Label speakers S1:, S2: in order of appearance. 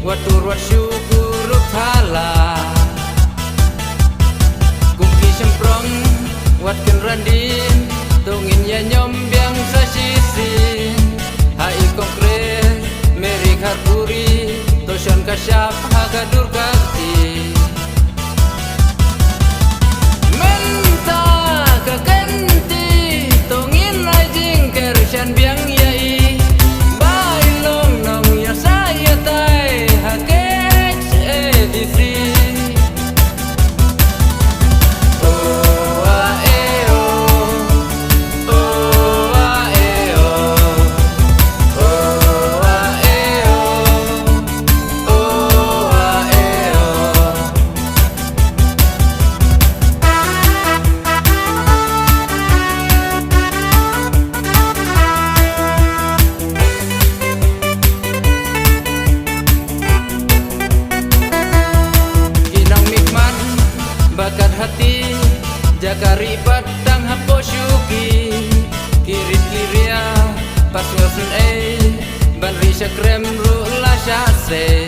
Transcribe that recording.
S1: watur wat syukur thala kumki semprong wat kenrandin tungin ya nyom biang sa sisin hai konkret merik harpuri tosyan kasyap hagadur kakti menta kakenti tungin rajing kersyan biang yai bailong nong ya saya tai hakek edisi bakat hati jakari padang hapo syuki kirit kiria pas ngosun ban risha krem ru la syase